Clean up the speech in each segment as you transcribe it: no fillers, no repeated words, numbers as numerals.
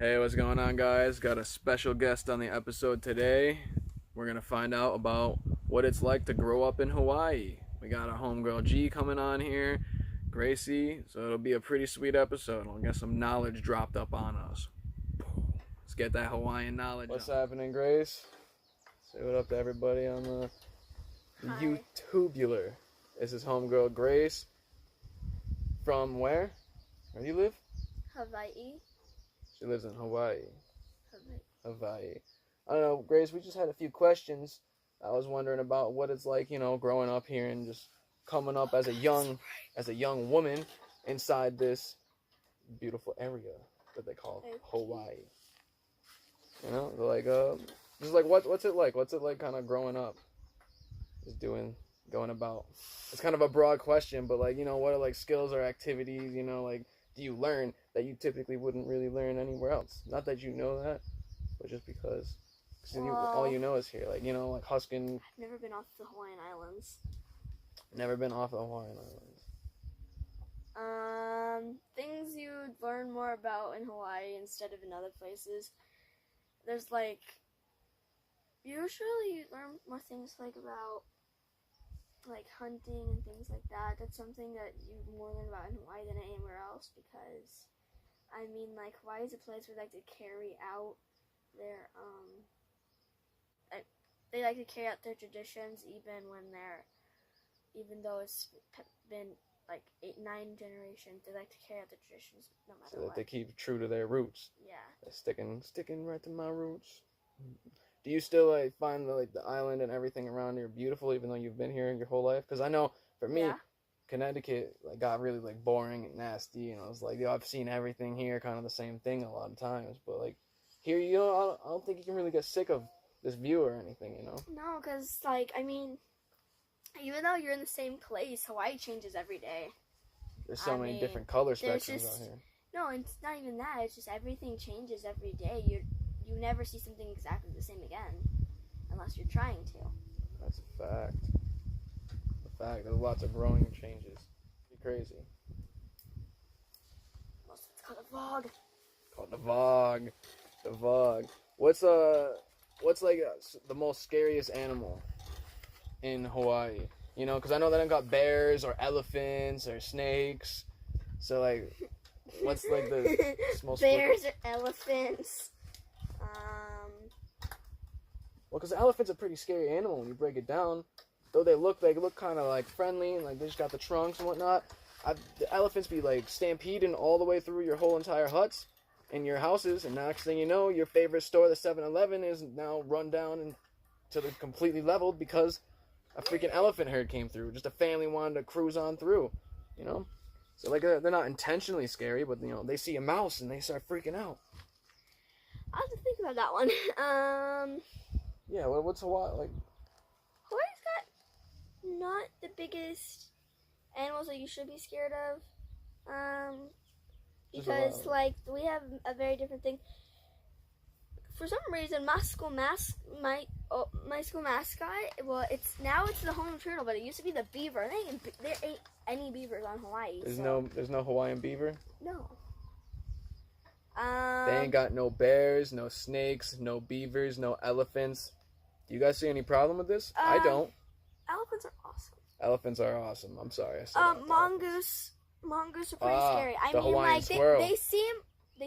Hey, what's going on, guys? Got a special guest on the episode today. We're gonna find out about what it's like to grow up in Hawaii. We got our homegirl G coming on here, Gracie, so it'll be a pretty sweet episode. We'll get some knowledge dropped up on us. Let's get that Hawaiian knowledge. What's happening, Grace? Say what up to everybody on the YouTubular. This is homegirl Grace. From where? Where do you live? Hawaii. She lives in Hawaii. Hawaii. I don't know, Grace, we just had a few questions. I was wondering about what it's like, growing up here and just coming up as a young woman inside this beautiful area that they call Hawaii. Just like what's it like? What's it like kind of growing up? Just going about. It's kind of a broad question, but what are like skills or activities, do you learn that you typically wouldn't really learn anywhere else? Not that you know that, but just because all you know is here. Like husking. I've never been off the Hawaiian Islands. Never been off the Hawaiian Islands. Things you'd learn more about in Hawaii instead of in other places. There's usually you learn more things about hunting and things like that. That's something that you more learn about in Hawaii than anywhere else because, Hawaii is a place where they like to carry out their, they like to carry out their traditions even though it's been 8, 9 generations. They like to carry out the traditions no matter what. So that what. they keep true to their roots. Yeah. They're sticking right to my roots. Do you still find the island and everything around here beautiful, even though you've been here your whole life? Because I know for me, Connecticut got really boring and nasty, and I was I've seen everything here, kind of the same thing a lot of times. But here, I don't think you can really get sick of this view or anything, No, because even though you're in the same place, Hawaii changes every day. There's so many different color spectrums out here. No, it's not even that. It's just everything changes every day. You never see something exactly the same again, unless you're trying to. That's a fact. There's lots of growing changes. Be crazy. Most of it's called a vlog. Called the vlog. What's the most scariest animal in Hawaii? Because I know they don't got bears or elephants or snakes. So what's the most bears or elephants? Well, because the elephant's a pretty scary animal when you break it down. Though they look kind of friendly and they just got the trunks and whatnot. The elephants be stampeding all the way through your whole entire huts and your houses, and next thing you know, your favorite store, the 7-Eleven, is now run down and to the completely leveled because a freaking elephant herd came through. Just a family wanted to cruise on through, So they're not intentionally scary, but they see a mouse and they start freaking out. I have to think about that one. Yeah, what's Hawaii like? Hawaii's got not the biggest animals that you should be scared of. Because we have a very different thing. For some reason, my school mascot. Well, it's the Hawaiian turtle, but it used to be the beaver. There ain't any beavers on Hawaii. There's no Hawaiian beaver. No. They ain't got no bears, no snakes, no beavers, no elephants. Do you guys see any problem with this? I don't. Elephants are awesome. Elephants are awesome. I'm sorry. I said mongoose are pretty scary. The Hawaiian squirrel. They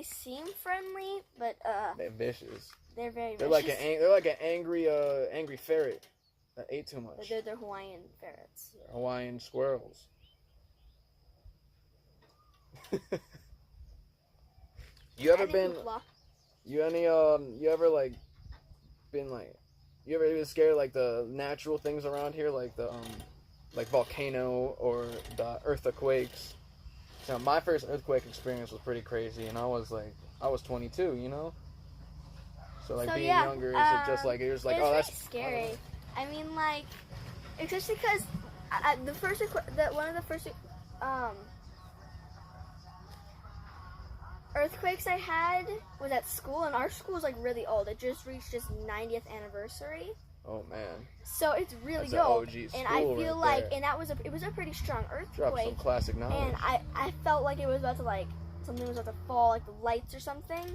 seem friendly, but they're vicious. They're very they're vicious. They're like an angry ferret that ate too much. They're Hawaiian ferrets. They're Hawaiian squirrels. You ever been scared of the natural things around here, like the volcano or the earthquakes? So my first earthquake experience was pretty crazy, and I was 22, So being younger, is it just that's scary? Especially because one of the first earthquakes I had was at school, and our school is really old. It just reached its 90th anniversary. Oh man. So it's really That's old. OG And I feel right and it was a pretty strong earthquake. Drop some classic knowledge. And I felt like it was about to something was about to fall, the lights or something.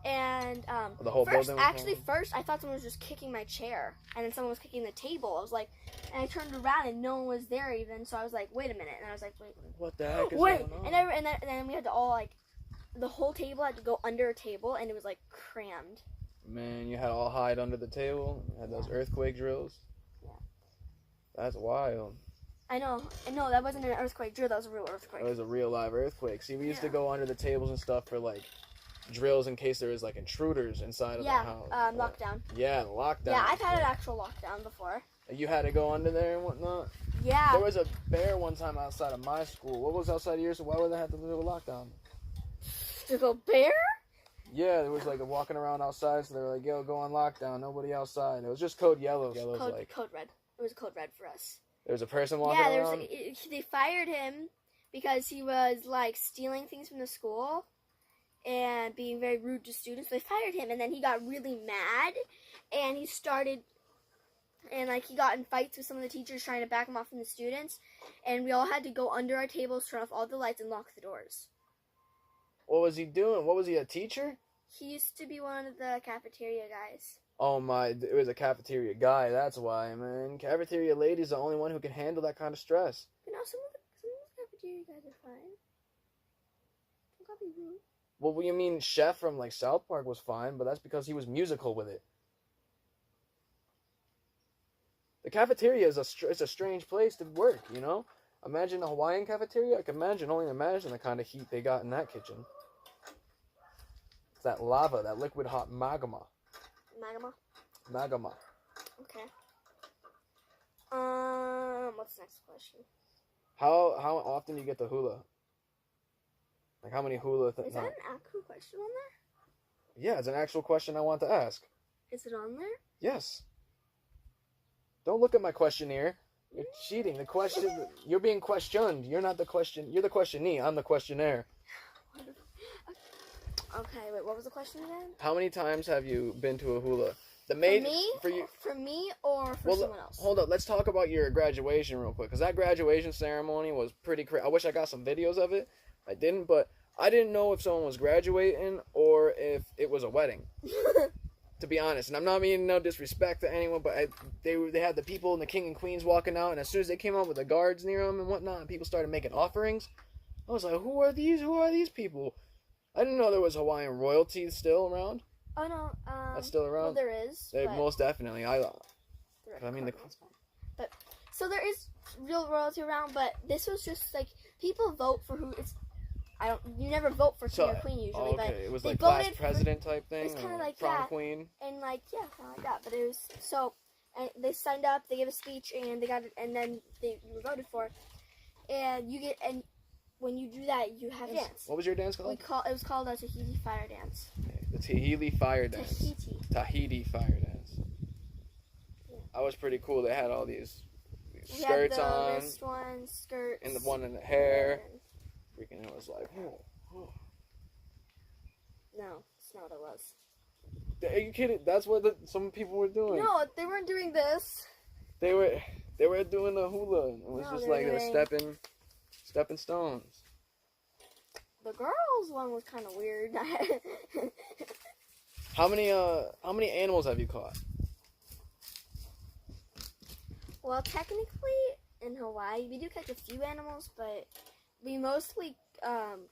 And The whole building was first I thought someone was just kicking my chair, and then someone was kicking the table. I was like, and I turned around and no one was there even. So I was like, wait a minute, and I was like, wait, what the heck is wait, going on? and then we had to all like, the whole table had to go under a table, and it was like crammed. Man, you had to all hide under the table. You had those earthquake drills. Yeah. That's wild. I know, that wasn't an earthquake drill. That was a real earthquake. It was a real live earthquake. See, we used to go under the tables and stuff for like drills in case there was like intruders inside of the house. Lockdown. Yeah, lockdown. Yeah, I've had an actual lockdown before. You had to go under there and whatnot? Yeah. There was a bear one time outside of my school. What was outside of yours? So why would they have to do a lockdown? To go bear? Yeah, there was like a walking around outside, so they were like, yo, go on lockdown. Nobody outside. It was just code yellow. Code red. It was code red for us. There was a person walking around? Yeah, they fired him because he was like stealing things from the school and being very rude to students. So they fired him, and then he got really mad, and he started, and like he got in fights with some of the teachers trying to back him off from the students, and we all had to go under our tables, turn off all the lights, and lock the doors. What was he doing? What was he, a teacher? He used to be one of the cafeteria guys. Oh my, it was a cafeteria guy, that's why, man. Cafeteria lady's the only one who can handle that kind of stress. You know, some of the cafeteria guys are fine. Don't gotta be rude. Well, what do you mean Chef from like South Park was fine, but that's because he was musical with it. The cafeteria is it's a strange place to work, you know? Imagine a Hawaiian cafeteria. I can only imagine the kind of heat they got in that kitchen. It's that lava, that liquid hot magma. Magma. Okay. What's the next question? How often do you get the hula? Like how many hula things? Is that an actual question on there? Yeah, it's an actual question I want to ask. Is it on there? Yes. Don't look at my questionnaire. You're cheating. The question, you're being questioned. You're not the question. You're the questionee. I'm the questionnaire. Okay, wait. What was the question again? How many times have you been to a hula? For me, or for someone else? Hold up. Let's talk about your graduation real quick, because that graduation ceremony was pretty crazy. I wish I got some videos of it. I didn't, but I didn't know if someone was graduating or if it was a wedding. To be honest, and I'm not meaning no disrespect to anyone, but they had the people and the king and queens walking out, and as soon as they came out with the guards near them and whatnot, and people started making offerings, I was like, who are these? Who are these people? I didn't know there was Hawaiian royalty still around. Oh no, that's still around. Well, there is. Most definitely. But so there is real royalty around, but this was just like people vote for who it's. You never vote for king or queen usually, but it was like class president type thing. It's kind of like prom that. Queen. And like kind of like that. But it was and they signed up, they gave a speech, and they got it, and then you were voted for, and you get when you do that, you have dance. What was your dance called? It was called a Tahiti Fire Dance. Okay. The Tahiti Fire Dance. Tahiti Fire Dance. Yeah. That was pretty cool. They had all these skirts on. Wrist ones, skirts. And the one in the hair. Freaking, it was like, oh. No, it's not what it was. Are you kidding? That's what some people were doing. No, they weren't doing this. They were doing the hula. It was just like they were stepping stones. The girls one was kind of weird. How many animals have you caught? Well, technically in Hawaii we do catch a few animals, but we mostly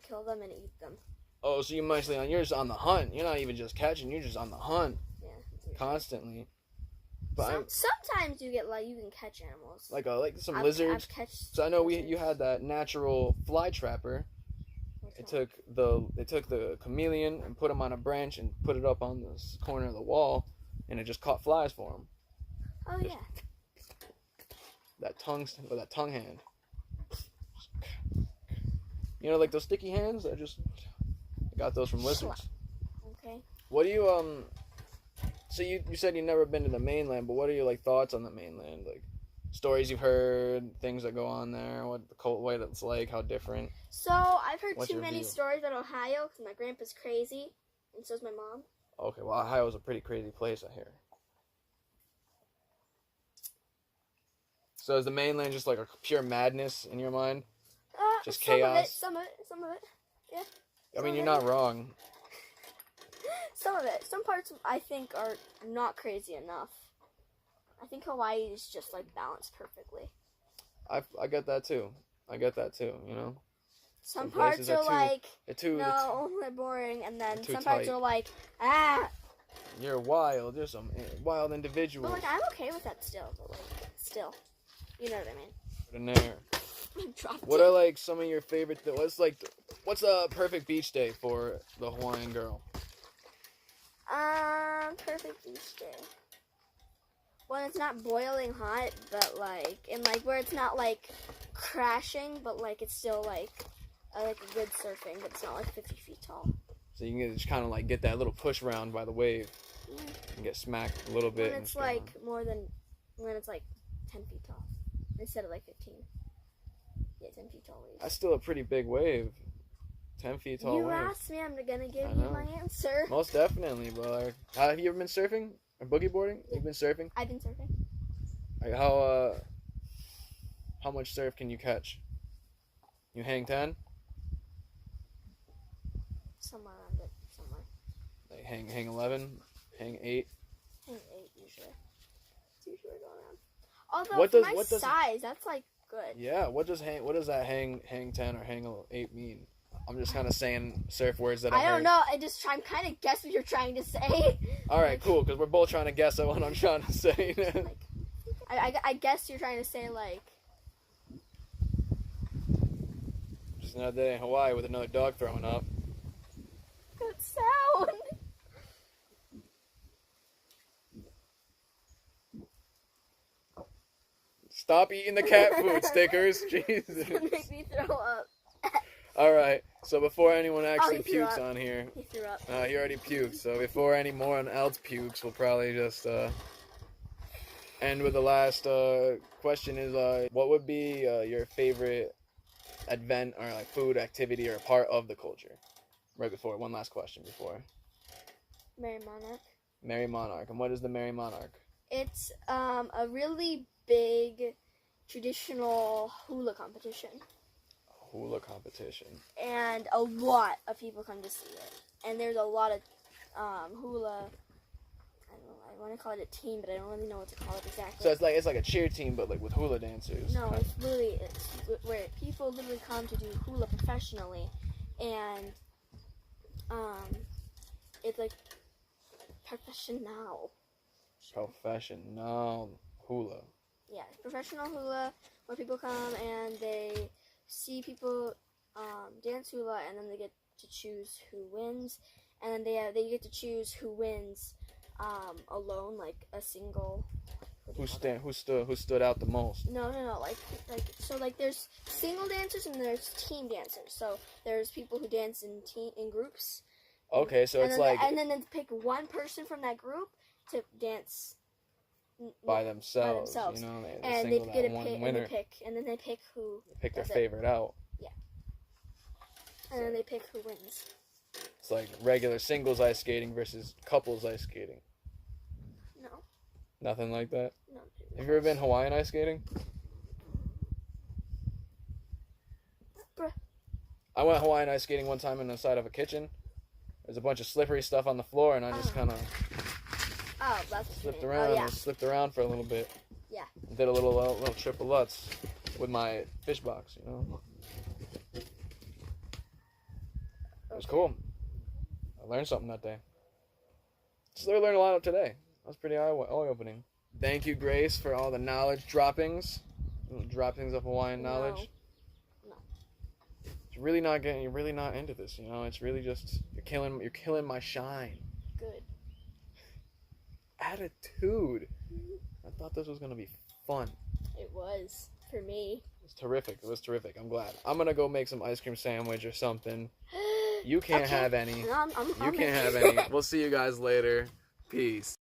kill them and eat them. Oh, so you're just on the hunt. You're not even just catching. You're just on the hunt. Yeah. Constantly. But sometimes you can catch animals. Like some lizards. So I know you had that natural fly trapper. They took the chameleon and put him on a branch and put it up on this corner of the wall, and it just caught flies for him. Oh yeah. That tongue hand. You know, like those sticky hands? I got those from lizards. Okay. What do you, so you said you've never been to the mainland, but what are your, like, thoughts on the mainland? Like, stories you've heard, things that go on there, what the cold way that's like, how different? So, I've heard too many stories about Ohio, because my grandpa's crazy, and so's my mom. Okay, well, Ohio's a pretty crazy place, I hear. So is the mainland just like a pure madness in your mind? Just chaos? Some of it, yeah. I mean, you're not wrong. Some of it. Some parts I think are not crazy enough. I think Hawaii is just like balanced perfectly. I get that too. You know. Some parts are like, no, they're boring, and then some tight. parts are like, ah. You're wild. You're some wild individual. But like, I'm okay with that still. But like, still, you know what I mean. Put in there. What are like some of your favorite? What's a perfect beach day for the Hawaiian girl? Perfect beach day. When it's not boiling hot, but like, and like where it's not like crashing, but like it's still like a good surfing, but it's not like 50 feet tall. So you can just kind of like get that little push round by the wave and get smacked a little bit. When it's like when it's like 10 feet tall instead of like 15. Yeah, 10 feet tall waves. That's still a pretty big wave. 10 feet tall You wave. asked me, I'm gonna give you my answer. Most definitely, brother. Have you ever been surfing or boogie boarding? You've been surfing? I've been surfing. Like how much surf can you catch? You hang 10? Somewhere around it, somewhere. Like hang 11, hang 8. Hang 8 usually. It's usually going around. Although my size, that's like good. Yeah, what does that hang 10 or hang 8 mean? I'm just kind of saying surf words that I don't know. I'm kind of guess what you're trying to say. All right, cool, because we're both trying to guess at what I'm trying to say. Like, I guess you're trying to say like. Just another day in Hawaii with another dog throwing up. Good sound. Stop eating the cat food stickers. Jesus. It's gonna make me throw up. All right. So before anyone actually he threw pukes up. on here, He threw up. he already puked. So before anyone else pukes, we'll probably just end with the last question. Is what would be your favorite event or like food activity or part of the culture? Right before one last question before. Merry Monarch. Merry Monarch. And what is the Merry Monarch? It's a really big traditional hula competition. Hula competition. And a lot of people come to see it. And there's a lot of hula. I don't know. I want to call it a team, but I don't really know what to call it exactly. So it's like a cheer team, but like with hula dancers. No, it's where people literally come to do hula professionally, and it's like professional. Professional hula. Yeah, professional hula, where people come and they see people dance hula, and then they get to choose who wins, and then they get to choose who wins alone, like a single. Who stood out the most? No. Like there's single dancers and there's team dancers. So there's people who dance in groups. Okay, so it's like and then they pick one person from that group to dance by themselves. You know, and they get a pick, and then they pick who. Pick their favorite out. Yeah. And then they pick who wins. It's like regular singles ice skating versus couples ice skating. No. Nothing like that? No. Have you ever been Hawaiian ice skating? Bruh. I went Hawaiian ice skating one time inside of a kitchen. There's a bunch of slippery stuff on the floor, and I just kind of slipped around. And slipped around for a little bit. Yeah. Did a little triple lutz with my fish box, you know. It was cool. I learned something that day. Just learned a lot today. That was pretty eye-opening. Thank you, Grace, for all the knowledge droppings. Droppings of Hawaiian knowledge. No. You're really not into this, you know. It's really just you're killing my shine. Good. Attitude. I thought this was gonna be fun. It was for me. It was terrific. I'm glad. I'm gonna go make some ice cream sandwich or something. You can't have any. No, You can't have any. We'll see you guys later. Peace.